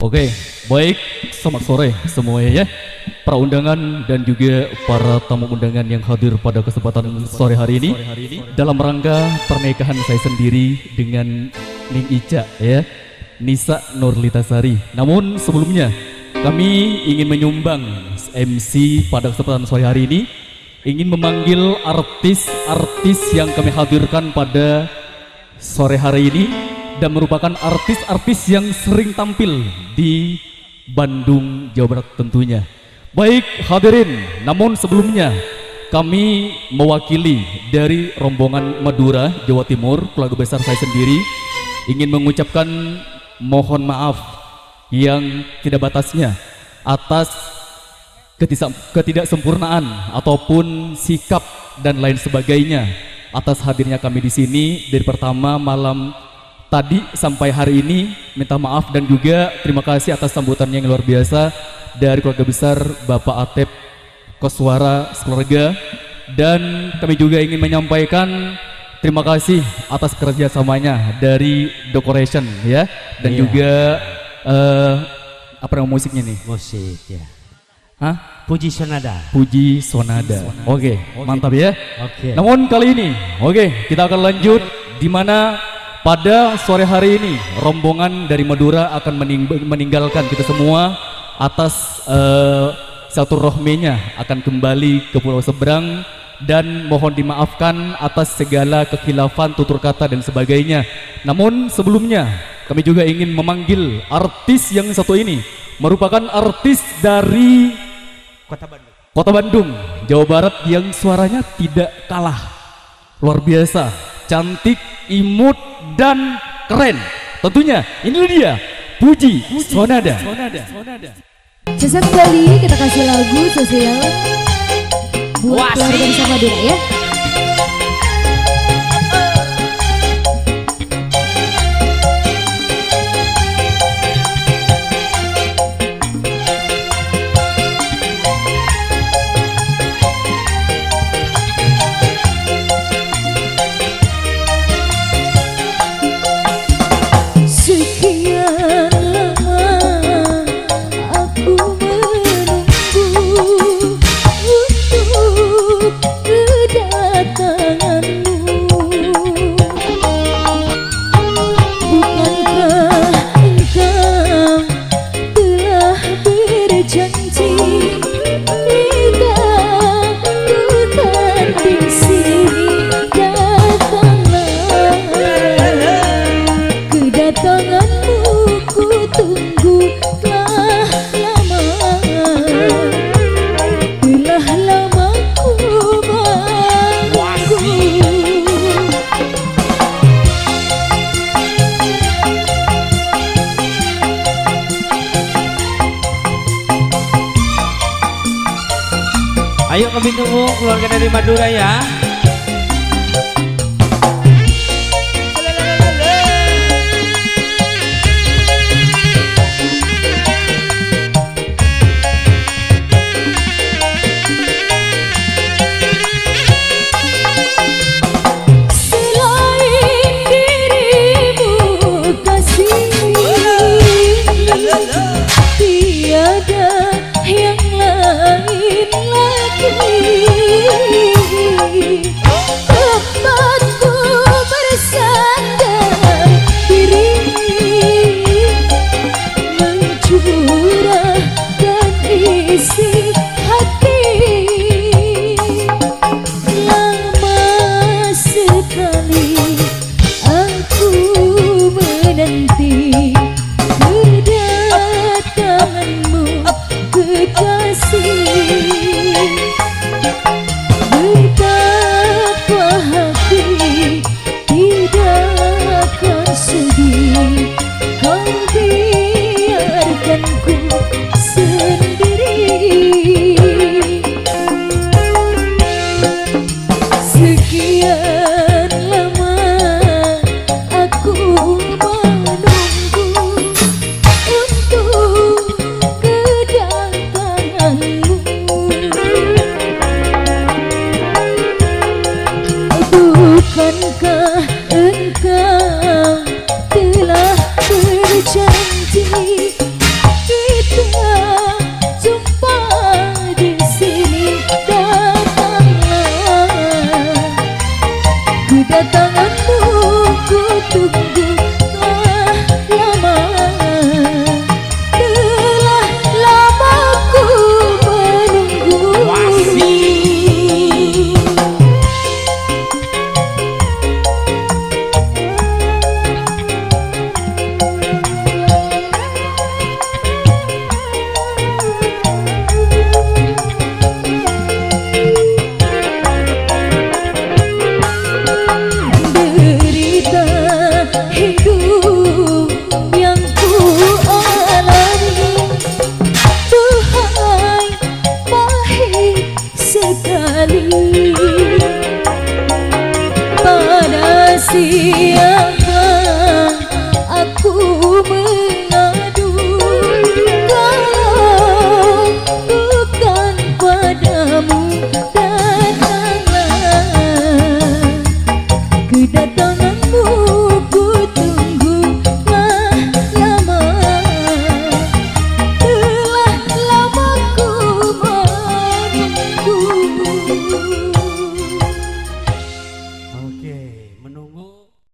Oke, baik, selamat sore semuanya ya. Para undangan dan juga para tamu undangan yang hadir pada kesempatan sore hari ini dalam rangka pernikahan saya sendiri dengan Ning Ica ya, Nisa Nurlitasari. Namun sebelumnya kami ingin menyumbang MC pada kesempatan sore hari ini, ingin memanggil artis-artis yang kami hadirkan pada sore hari ini dan merupakan artis-artis yang sering tampil di Bandung, Jawa Barat tentunya. Baik hadirin, namun sebelumnya kami mewakili dari rombongan Madura, Jawa Timur, keluarga besar saya sendiri, ingin mengucapkan mohon maaf yang tidak batasnya atas ketidaksempurnaan ataupun sikap dan lain sebagainya atas hadirnya kami di sini dari pertama malam tadi sampai hari ini. Minta maaf dan juga terima kasih atas sambutan yang luar biasa dari keluarga besar Bapak Atep Koswara sekeluarga, dan kami juga ingin menyampaikan terima kasih atas kerjasamanya dari Decoration ya, dan juga apa nama musiknya nih? Musik ya. Hah? Puji Sonada. Puji Sonada. Oke, mantap ya. Oke. Namun kali ini, kita akan lanjut di mana pada sore hari ini rombongan dari Madura akan meninggalkan kita semua atas silaturahminya akan kembali ke Pulau Seberang, dan mohon dimaafkan atas segala kekhilafan tutur kata dan sebagainya. Namun sebelumnya kami juga ingin memanggil artis yang satu ini, merupakan artis dari Kota Bandung, Jawa Barat, yang suaranya tidak kalah luar biasa, cantik, imut, dan keren. Tentunya ini dia Puji Sonada. Sesaat kembali kita kasih lagu sosial buat keluarga besar Madura ya. Ayo kami tunggu keluarga dari Madura ya. Kau biarkan ku